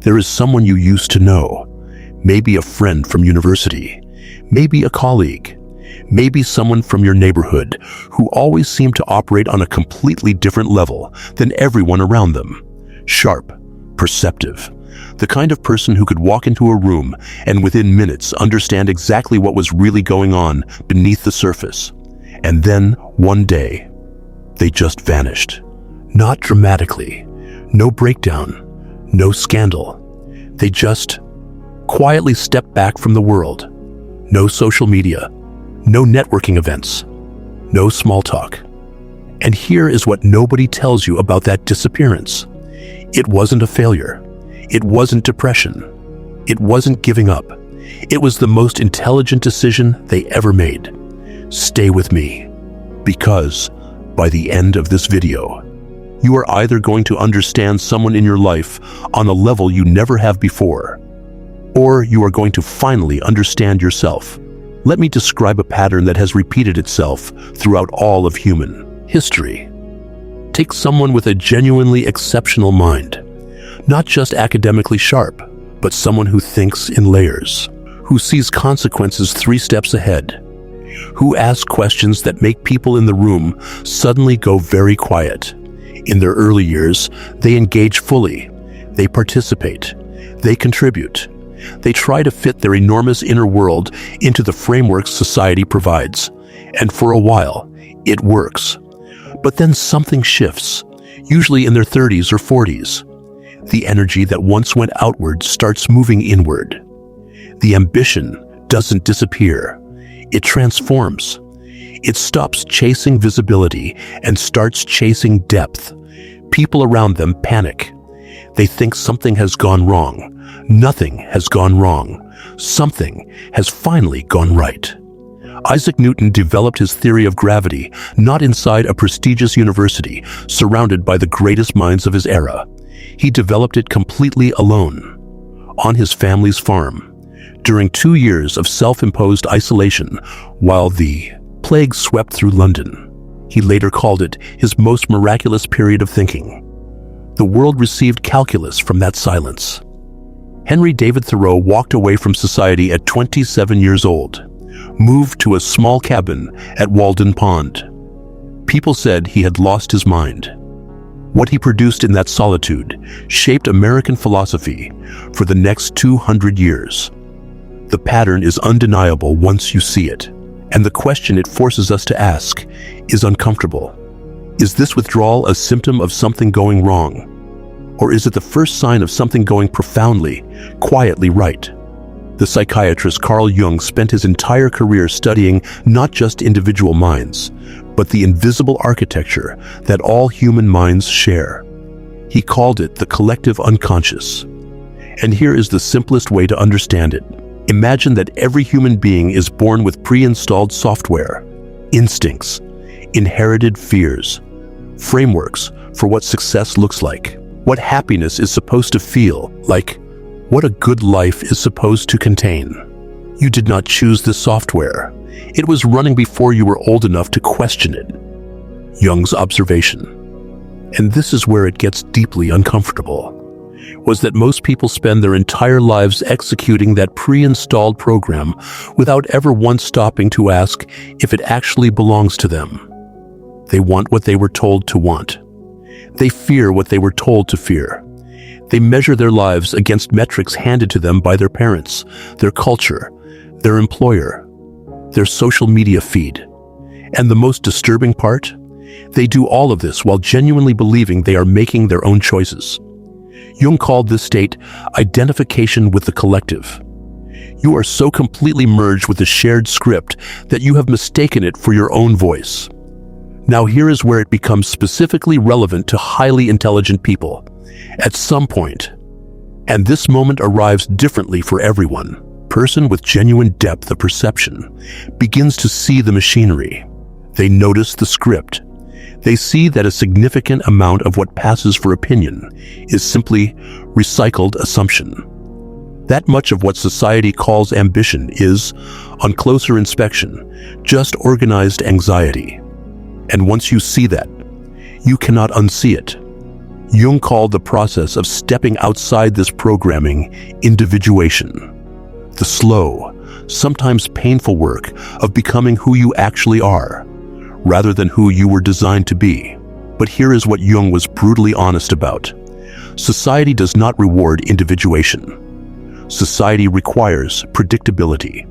There is someone you used to know, maybe a friend from university, maybe a colleague, maybe someone from your neighborhood who always seemed to operate on a completely different level than everyone around them. Sharp, perceptive, the kind of person who could walk into a room and within minutes understand exactly what was really going on beneath the surface. And then, one day, they just vanished. Not dramatically, no breakdown, no scandal. They just quietly stepped back from the world. No social media, no networking events, no small talk. And here is what nobody tells you about that disappearance. It wasn't a failure. It wasn't depression. It wasn't giving up. It was the most intelligent decision they ever made. Stay with me, because by the end of this video, you are either going to understand someone in your life on a level you never have before, or you are going to finally understand yourself. Let me describe a pattern that has repeated itself throughout all of human history. Take someone with a genuinely exceptional mind, not just academically sharp, but someone who thinks in layers, who sees consequences 3 steps ahead, who asks questions that make people in the room suddenly go very quiet. In their early years, they engage fully, they participate, they contribute. They try to fit their enormous inner world into the frameworks society provides, and for a while, it works. But then something shifts, usually in their 30s or 40s. The energy that once went outward starts moving inward. The ambition doesn't disappear. It transforms. It stops chasing visibility and starts chasing depth. People around them panic. They think something has gone wrong. Nothing has gone wrong. Something has finally gone right. Isaac Newton developed his theory of gravity not inside a prestigious university surrounded by the greatest minds of his era. He developed it completely alone, on his family's farm, during 2 years of self-imposed isolation while the plague swept through London. He later called it his most miraculous period of thinking. The world received calculus from that silence. Henry David Thoreau walked away from society at 27 years old, moved to a small cabin at Walden Pond. People said he had lost his mind. What he produced in that solitude shaped American philosophy for the next 200 years. The pattern is undeniable once you see it, and the question it forces us to ask is uncomfortable. Is this withdrawal a symptom of something going wrong? Or is it the first sign of something going profoundly, quietly right? The psychiatrist Carl Jung spent his entire career studying not just individual minds, but the invisible architecture that all human minds share. He called it the collective unconscious. And here is the simplest way to understand it. Imagine that every human being is born with pre-installed software, instincts, inherited fears, frameworks for what success looks like, what happiness is supposed to feel like, what a good life is supposed to contain. You did not choose this software. It was running before you were old enough to question it. Jung's observation, and this is where it gets deeply uncomfortable, was that most people spend their entire lives executing that pre-installed program without ever once stopping to ask if it actually belongs to them. They want what they were told to want. They fear what they were told to fear. They measure their lives against metrics handed to them by their parents, their culture, their employer, their social media feed. And the most disturbing part? They do all of this while genuinely believing they are making their own choices. Jung called this state identification with the collective. You are so completely merged with the shared script that you have mistaken it for your own voice. Now here is where it becomes specifically relevant to highly intelligent people. At some point, and this moment arrives differently for everyone, person with genuine depth of perception begins to see the machinery. They notice the script. They see that a significant amount of what passes for opinion is simply recycled assumption. That much of what society calls ambition is, on closer inspection, just organized anxiety. And once you see that, you cannot unsee it. Jung called the process of stepping outside this programming individuation. The slow, sometimes painful work of becoming who you actually are, rather than who you were designed to be. But here is what Jung was brutally honest about. Society does not reward individuation. Society requires predictability.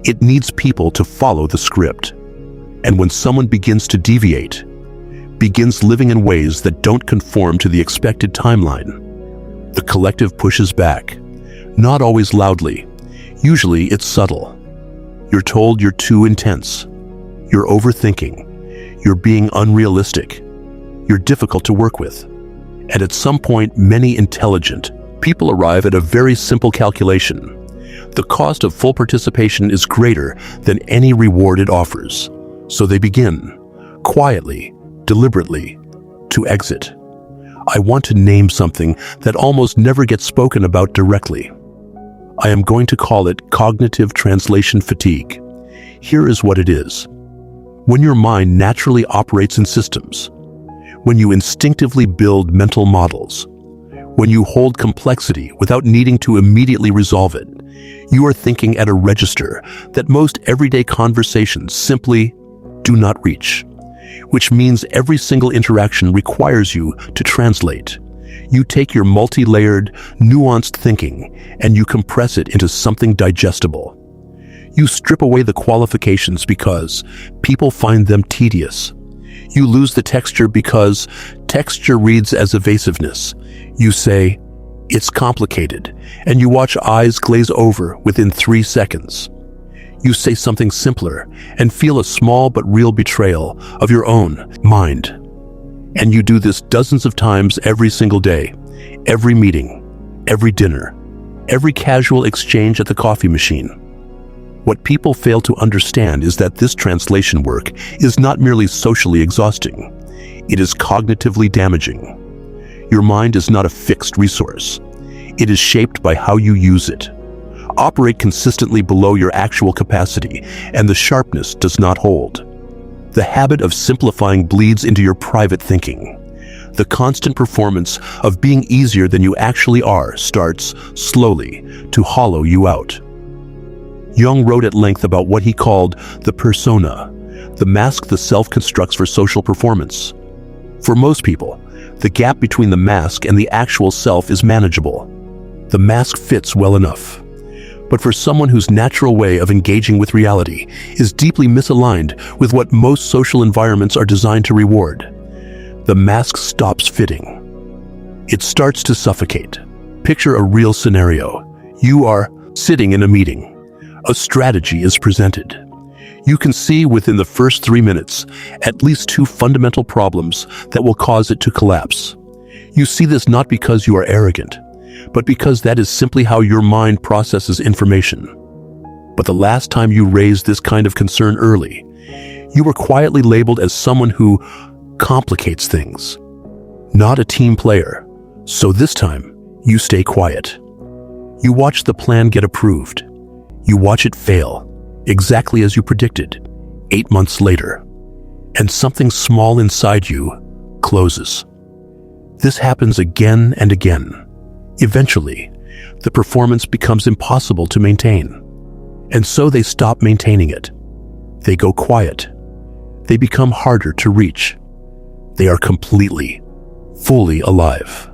It needs people to follow the script. And when someone begins to deviate, begins living in ways that don't conform to the expected timeline, the collective pushes back, not always loudly. Usually it's subtle. You're told you're too intense. You're overthinking. You're being unrealistic. You're difficult to work with. And at some point, many intelligent people arrive at a very simple calculation. The cost of full participation is greater than any reward it offers. So they begin, quietly, deliberately, to exit. I want to name something that almost never gets spoken about directly. I am going to call it cognitive translation fatigue. Here is what it is. When your mind naturally operates in systems, when you instinctively build mental models, when you hold complexity without needing to immediately resolve it, you are thinking at a register that most everyday conversations simply do not reach, which means every single interaction requires you to translate. You take your multi-layered, nuanced thinking and you compress it into something digestible. You strip away the qualifications because people find them tedious. You lose the texture because texture reads as evasiveness. You say, "It's complicated," and you watch eyes glaze over within 3 seconds. You say something simpler and feel a small but real betrayal of your own mind. And you do this dozens of times every single day, every meeting, every dinner, every casual exchange at the coffee machine. What people fail to understand is that this translation work is not merely socially exhausting, it is cognitively damaging. Your mind is not a fixed resource. It is shaped by how you use it. Operate consistently below your actual capacity, and the sharpness does not hold. The habit of simplifying bleeds into your private thinking. The constant performance of being easier than you actually are starts, slowly, to hollow you out. Jung wrote at length about what he called the persona, the mask the self constructs for social performance. For most people, the gap between the mask and the actual self is manageable. The mask fits well enough. But for someone whose natural way of engaging with reality is deeply misaligned with what most social environments are designed to reward, the mask stops fitting. It starts to suffocate. Picture a real scenario. You are sitting in a meeting. A strategy is presented. You can see within the first 3 minutes at least 2 fundamental problems that will cause it to collapse. You see this not because you are arrogant, but because that is simply how your mind processes information. But the last time you raised this kind of concern early, you were quietly labeled as someone who complicates things, not a team player. So this time, you stay quiet. You watch the plan get approved. You watch it fail, exactly as you predicted, 8 months later. And something small inside you closes. This happens again and again. Eventually, the performance becomes impossible to maintain. And so they stop maintaining it. They go quiet. They become harder to reach. They are completely, fully alive.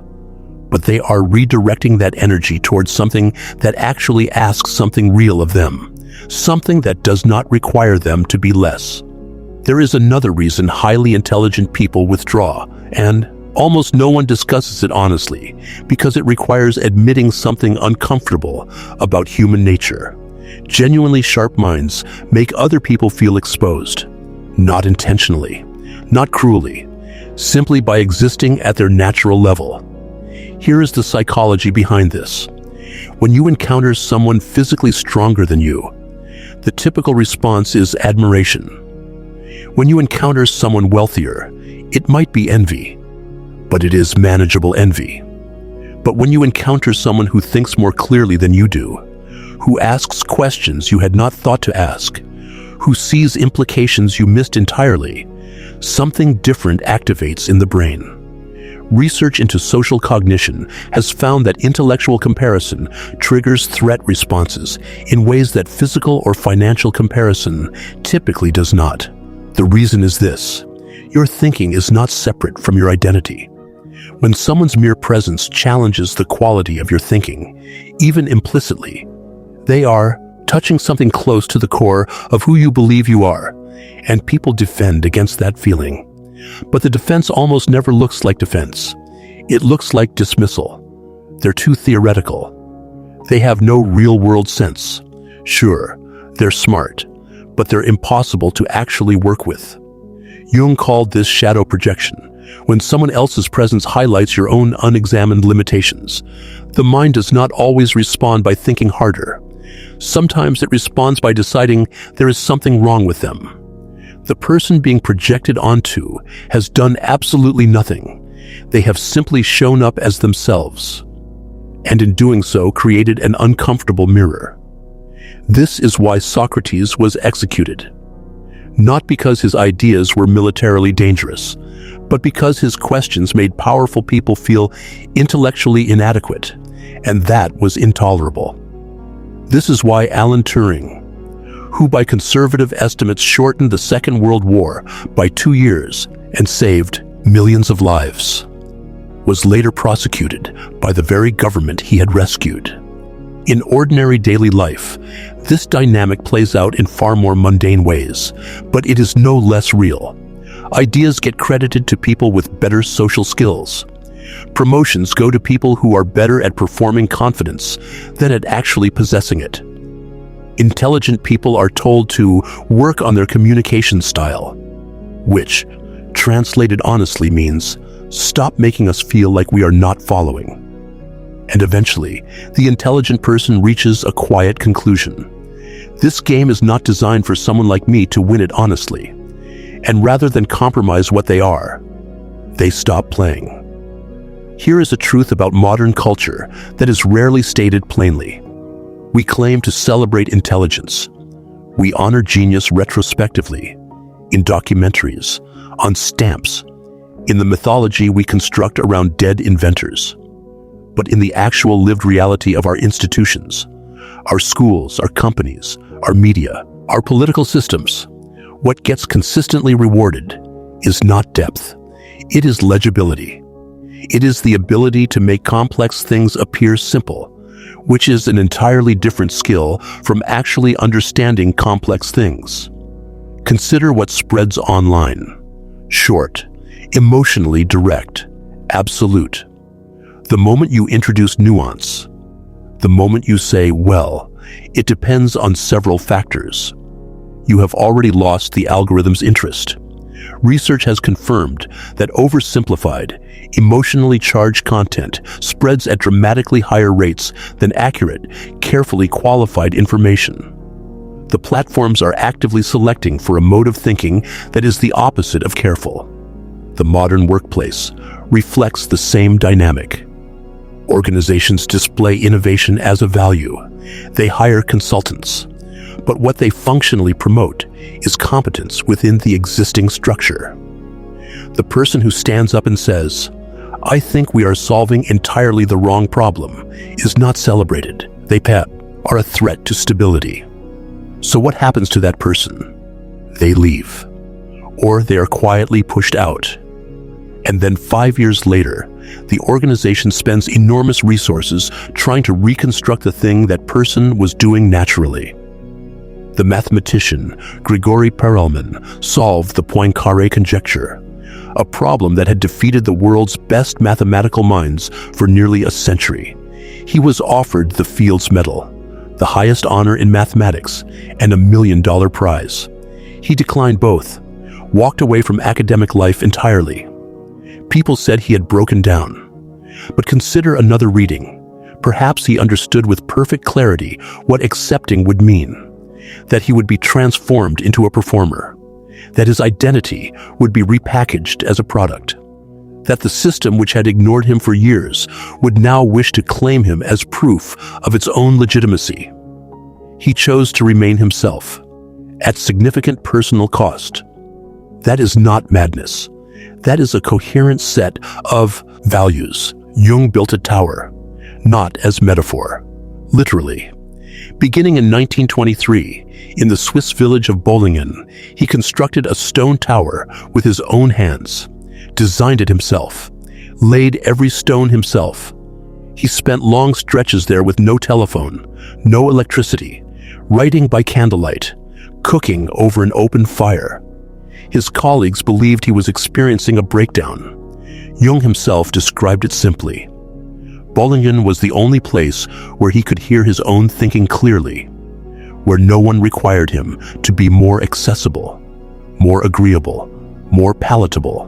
But they are redirecting that energy towards something that actually asks something real of them, something that does not require them to be less. There is another reason highly intelligent people withdraw, and almost no one discusses it honestly, because it requires admitting something uncomfortable about human nature. Genuinely sharp minds make other people feel exposed, not intentionally, not cruelly, simply by existing at their natural level. Here is the psychology behind this. When you encounter someone physically stronger than you, the typical response is admiration. When you encounter someone wealthier, it might be envy, but it is manageable envy. But when you encounter someone who thinks more clearly than you do, who asks questions you had not thought to ask, who sees implications you missed entirely, something different activates in the brain. Research into social cognition has found that intellectual comparison triggers threat responses in ways that physical or financial comparison typically does not. The reason is this: your thinking is not separate from your identity. When someone's mere presence challenges the quality of your thinking, even implicitly, they are touching something close to the core of who you believe you are, and people defend against that feeling. But the defense almost never looks like defense. It looks like dismissal. They're too theoretical. They have no real-world sense. Sure, they're smart, but they're impossible to actually work with. Jung called this shadow projection, when someone else's presence highlights your own unexamined limitations. The mind does not always respond by thinking harder. Sometimes it responds by deciding there is something wrong with them. The person being projected onto has done absolutely nothing. They have simply shown up as themselves, and in doing so created an uncomfortable mirror. This is why Socrates was executed. Not because his ideas were militarily dangerous, but because his questions made powerful people feel intellectually inadequate, and that was intolerable. This is why Alan Turing, who by conservative estimates shortened the Second World War by 2 years and saved millions of lives, was later prosecuted by the very government he had rescued. In ordinary daily life, this dynamic plays out in far more mundane ways, but it is no less real. Ideas get credited to people with better social skills. Promotions go to people who are better at performing confidence than at actually possessing it. Intelligent people are told to work on their communication style, which, translated honestly, means stop making us feel like we are not following. And eventually, the intelligent person reaches a quiet conclusion. This game is not designed for someone like me to win it honestly. And rather than compromise what they are, they stop playing. Here is a truth about modern culture that is rarely stated plainly. We claim to celebrate intelligence. We honor genius retrospectively, in documentaries, on stamps, in the mythology we construct around dead inventors. But in the actual lived reality of our institutions, our schools, our companies, our media, our political systems, what gets consistently rewarded is not depth. It is legibility. It is the ability to make complex things appear simple, which is an entirely different skill from actually understanding complex things. Consider what spreads online. Short, emotionally direct, absolute. The moment you introduce nuance, the moment you say, well, it depends on several factors, you have already lost the algorithm's interest. Research has confirmed that oversimplified, emotionally charged content spreads at dramatically higher rates than accurate, carefully qualified information. The platforms are actively selecting for a mode of thinking that is the opposite of careful. The modern workplace reflects the same dynamic. Organizations display innovation as a value. They hire consultants. But what they functionally promote is competence within the existing structure. The person who stands up and says, "I think we are solving entirely the wrong problem," is not celebrated. They are a threat to stability. So what happens to that person? They leave, or they are quietly pushed out. And then 5 years later, the organization spends enormous resources trying to reconstruct the thing that person was doing naturally. The mathematician Grigori Perelman solved the Poincaré conjecture, a problem that had defeated the world's best mathematical minds for nearly a century. He was offered the Fields Medal, the highest honor in mathematics, and a $1 million prize. He declined both, walked away from academic life entirely. People said he had broken down. But consider another reading. Perhaps he understood with perfect clarity what accepting would mean. That he would be transformed into a performer. That his identity would be repackaged as a product. That the system which had ignored him for years would now wish to claim him as proof of its own legitimacy. He chose to remain himself, at significant personal cost. That is not madness. That is a coherent set of values. Jung built a tower, not as metaphor, literally. Beginning in 1923, in the Swiss village of Bollingen, he constructed a stone tower with his own hands, designed it himself, laid every stone himself. He spent long stretches there with no telephone, no electricity, writing by candlelight, cooking over an open fire. His colleagues believed he was experiencing a breakdown. Jung himself described it simply. Bollingen was the only place where he could hear his own thinking clearly, where no one required him to be more accessible, more agreeable, more palatable,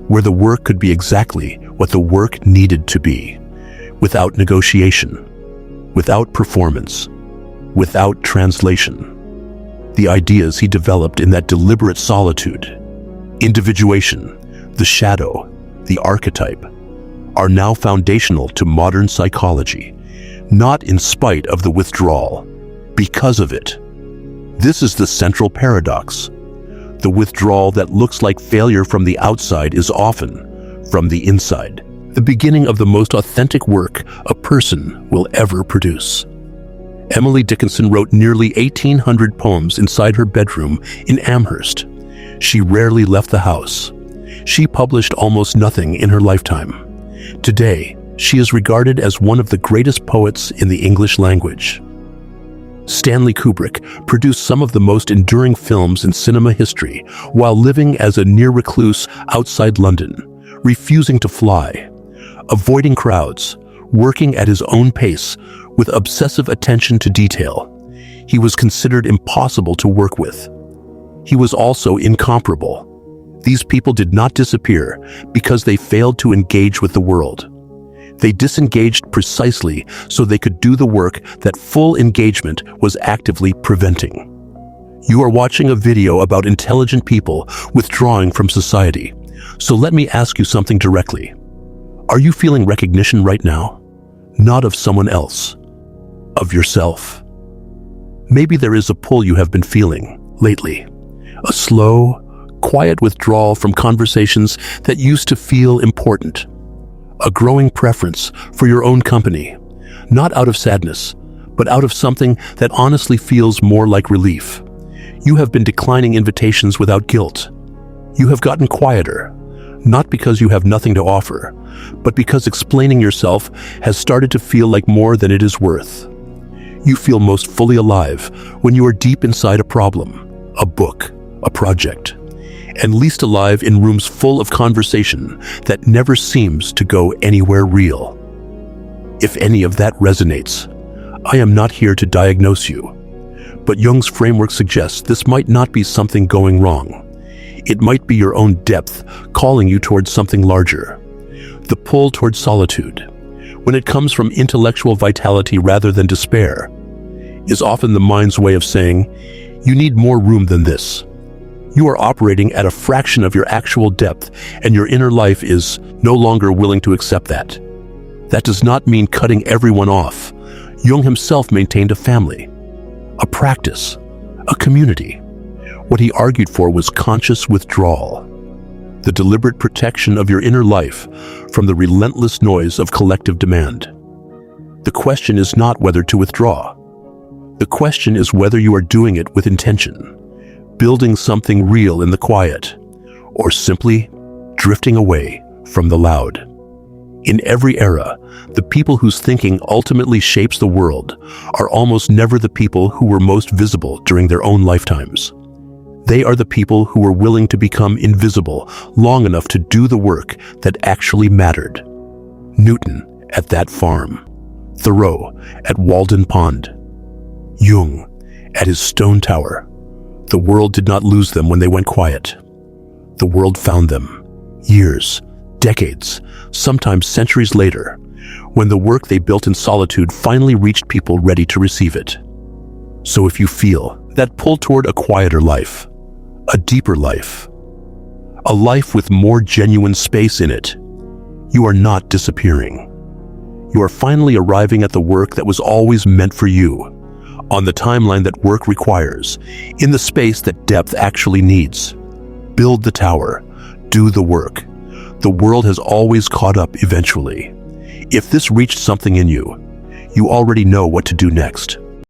where the work could be exactly what the work needed to be, without negotiation, without performance, without translation. The ideas he developed in that deliberate solitude, individuation, the shadow, the archetype, are now foundational to modern psychology, not in spite of the withdrawal, because of it. This is the central paradox. The withdrawal that looks like failure from the outside is often, from the inside, the beginning of the most authentic work a person will ever produce. Emily Dickinson wrote nearly 1,800 poems inside her bedroom in Amherst. She rarely left the house. She published almost nothing in her lifetime. Today, she is regarded as one of the greatest poets in the English language. Stanley Kubrick produced some of the most enduring films in cinema history while living as a near recluse outside London, refusing to fly, avoiding crowds, working at his own pace with obsessive attention to detail. He was considered impossible to work with. He was also incomparable. These people did not disappear because they failed to engage with the world. They disengaged precisely so they could do the work that full engagement was actively preventing. You are watching a video about intelligent people withdrawing from society. So let me ask you something directly. Are you feeling recognition right now? Not of someone else, of yourself. Maybe there is a pull you have been feeling lately, a slow, quiet withdrawal from conversations that used to feel important, a growing preference for your own company, not out of sadness, but out of something that honestly feels more like relief. You have been declining invitations without guilt. You have gotten quieter, not because you have nothing to offer, but because explaining yourself has started to feel like more than it is worth. You feel most fully alive when you are deep inside a problem, a book, a project, and least alive in rooms full of conversation that never seems to go anywhere real. If any of that resonates, I am not here to diagnose you, but Jung's framework suggests this might not be something going wrong. It might be your own depth calling you towards something larger. The pull towards solitude, when it comes from intellectual vitality rather than despair, is often the mind's way of saying, you need more room than this. You are operating at a fraction of your actual depth, and your inner life is no longer willing to accept that. That does not mean cutting everyone off. Jung himself maintained a family, a practice, a community. What he argued for was conscious withdrawal, the deliberate protection of your inner life from the relentless noise of collective demand. The question is not whether to withdraw. The question is whether you are doing it with intention, building something real in the quiet, or simply drifting away from the loud. In every era, the people whose thinking ultimately shapes the world are almost never the people who were most visible during their own lifetimes. They are the people who were willing to become invisible long enough to do the work that actually mattered. Newton at that farm, Thoreau at Walden Pond, Jung at his stone tower. The world did not lose them when they went quiet. The world found them, years, decades, sometimes centuries later, when the work they built in solitude finally reached people ready to receive it. So if you feel that pull toward a quieter life, a deeper life, a life with more genuine space in it, you are not disappearing. You are finally arriving at the work that was always meant for you, on the timeline that work requires, in the space that depth actually needs. Build the tower. Do the work. The world has always caught up eventually. If this reached something in you, you already know what to do next.